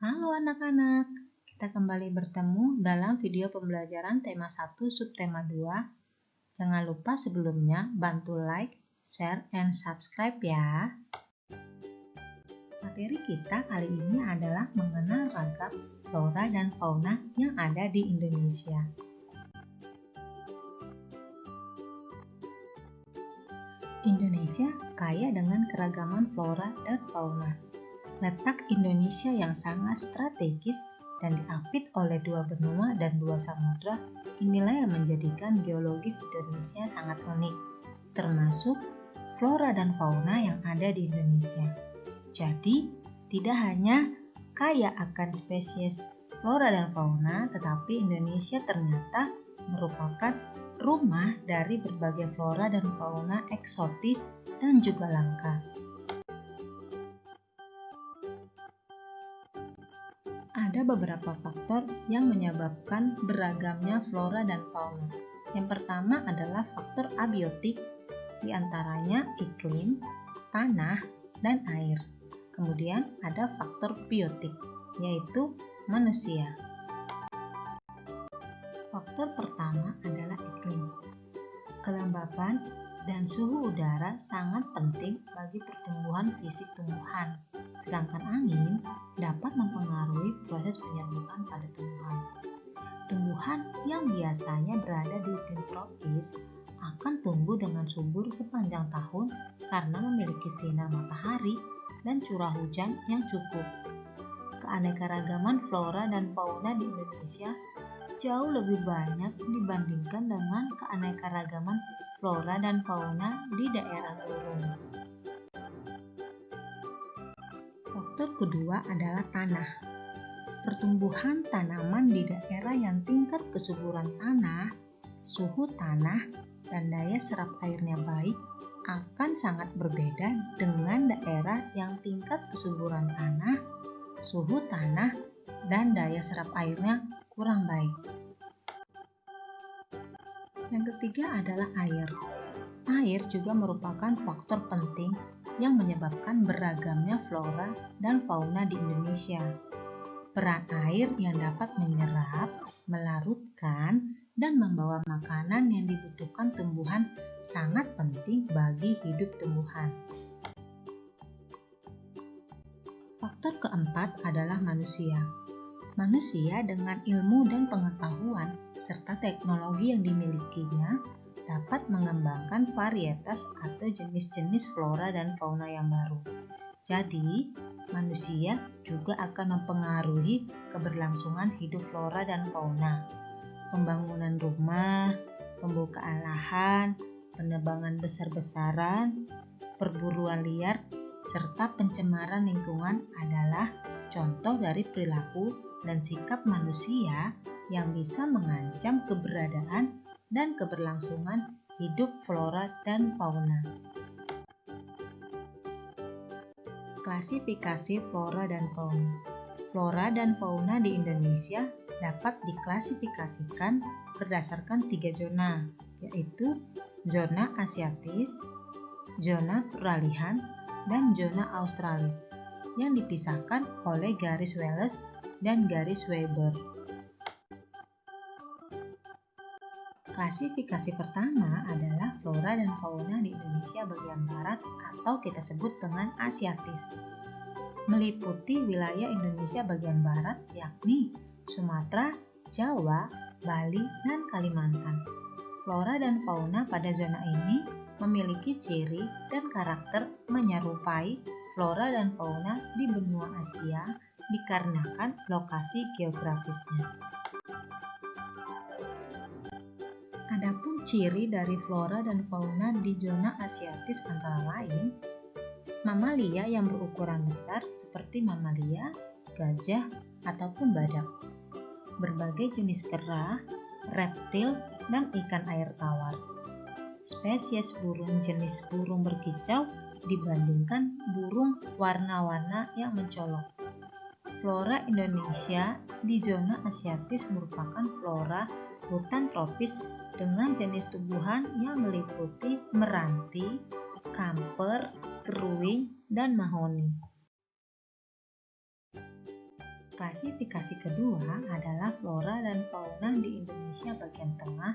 Halo anak-anak, kita kembali bertemu dalam video pembelajaran tema 1 subtema 2. Jangan lupa sebelumnya bantu like, share, and subscribe ya. Materi kita kali ini adalah mengenal ragam flora dan fauna yang ada di Indonesia. Indonesia kaya dengan keragaman flora dan fauna. Letak Indonesia yang sangat strategis dan diapit oleh 2 benua dan 2 samudra, inilah yang menjadikan geologis Indonesia sangat unik, termasuk flora dan fauna yang ada di Indonesia. Jadi, tidak hanya kaya akan spesies flora dan fauna, tetapi Indonesia ternyata merupakan rumah dari berbagai flora dan fauna eksotis dan juga langka. Ada beberapa faktor yang menyebabkan beragamnya flora dan fauna. Yang pertama adalah faktor abiotik, diantaranya iklim, tanah, dan air. Kemudian ada faktor biotik, yaitu manusia. Faktor pertama adalah iklim. Kelembapan dan suhu udara sangat penting bagi pertumbuhan fisik tumbuhan, sedangkan angin dapat mempengaruhi proses penyerbukan pada tumbuhan. Tumbuhan yang biasanya berada di iklim tropis akan tumbuh dengan subur sepanjang tahun karena memiliki sinar matahari dan curah hujan yang cukup. Keanekaragaman flora dan fauna di Indonesia jauh lebih banyak dibandingkan dengan keanekaragaman flora dan fauna di daerah gurun. Faktor kedua adalah tanah. Pertumbuhan tanaman di daerah yang tingkat kesuburan tanah, suhu tanah, dan daya serap airnya baik akan sangat berbeda dengan daerah yang tingkat kesuburan tanah, suhu tanah, dan daya serap airnya kurang baik. Yang ketiga adalah air. Air juga merupakan faktor penting yang menyebabkan beragamnya flora dan fauna di Indonesia. Peran air yang dapat menyerap, melarutkan, dan membawa makanan yang dibutuhkan tumbuhan sangat penting bagi hidup tumbuhan. Faktor keempat adalah manusia. Manusia dengan ilmu dan pengetahuan serta teknologi yang dimilikinya dapat mengembangkan varietas atau jenis-jenis flora dan fauna yang baru. Jadi, manusia juga akan mempengaruhi keberlangsungan hidup flora dan fauna. Pembangunan rumah, pembukaan lahan, penebangan besar-besaran, perburuan liar, serta pencemaran lingkungan adalah contoh dari perilaku dan sikap manusia yang bisa mengancam keberadaan dan keberlangsungan hidup flora dan fauna. Klasifikasi flora dan fauna. Flora dan fauna di Indonesia dapat diklasifikasikan berdasarkan 3 zona, yaitu zona asiatis, zona peralihan, dan zona australis, yang dipisahkan oleh garis Wallace dan garis Weber. Klasifikasi pertama adalah flora dan fauna di Indonesia bagian barat atau kita sebut dengan asiatis. Meliputi wilayah Indonesia bagian barat yakni Sumatera, Jawa, Bali, dan Kalimantan. Flora dan fauna pada zona ini memiliki ciri dan karakter menyerupai flora dan fauna di benua Asia dikarenakan lokasi geografisnya. Adapun ciri dari flora dan fauna di zona asiatis antara lain mamalia yang berukuran besar seperti mamalia, gajah, ataupun badak, berbagai jenis kera, reptil, dan ikan air tawar. Spesies burung jenis burung berkicau dibandingkan burung warna-warna yang mencolok. Flora Indonesia di zona asiatis merupakan flora hutan tropis dengan jenis tumbuhan yang meliputi meranti, kamper, keruing, dan mahoni. Klasifikasi kedua adalah flora dan fauna di Indonesia bagian tengah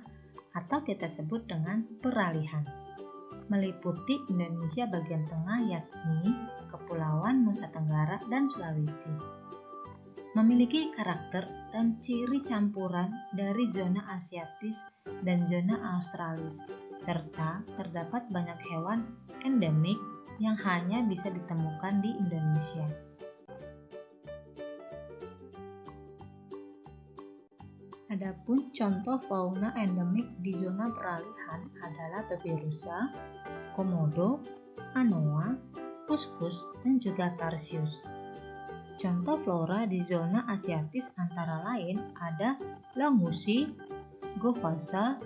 atau kita sebut dengan peralihan. Meliputi Indonesia bagian tengah yakni Kepulauan Nusa Tenggara dan Sulawesi. Memiliki karakter dan ciri campuran dari zona Asiatis dan zona Australis, serta terdapat banyak hewan endemik yang hanya bisa ditemukan di Indonesia. Adapun contoh fauna endemik di zona peralihan adalah babirusa, komodo, anoa, kuskus, dan juga tarsius. Contoh flora di zona Asiatis antara lain ada langusi, govasa,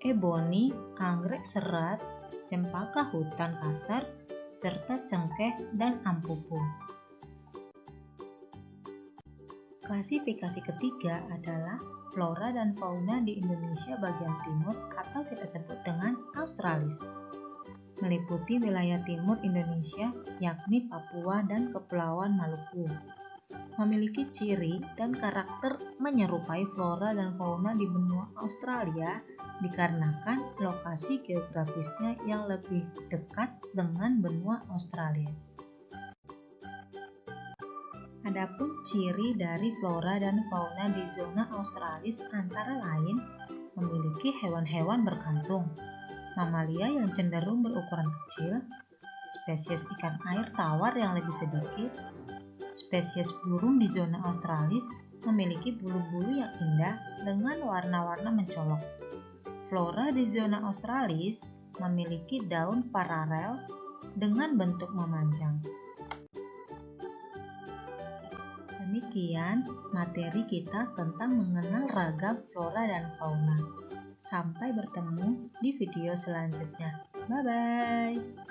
eboni, anggrek serat, cempaka hutan kasar, serta cengkeh dan ampupu. Klasifikasi ketiga adalah flora dan fauna di Indonesia bagian timur atau kita sebut dengan Australis. Meliputi wilayah timur Indonesia yakni Papua dan Kepulauan Maluku. Memiliki ciri dan karakter menyerupai flora dan fauna di benua Australia dikarenakan lokasi geografisnya yang lebih dekat dengan benua Australia. Adapun ciri dari flora dan fauna di zona Australis antara lain memiliki hewan-hewan berkantung, mamalia yang cenderung berukuran kecil, spesies ikan air tawar yang lebih sedikit, spesies burung di zona Australis memiliki bulu-bulu yang indah dengan warna-warna mencolok. Flora di zona Australis memiliki daun paralel dengan bentuk memanjang. Demikian materi kita tentang mengenal ragam flora dan fauna. Sampai bertemu di video selanjutnya. Bye-bye.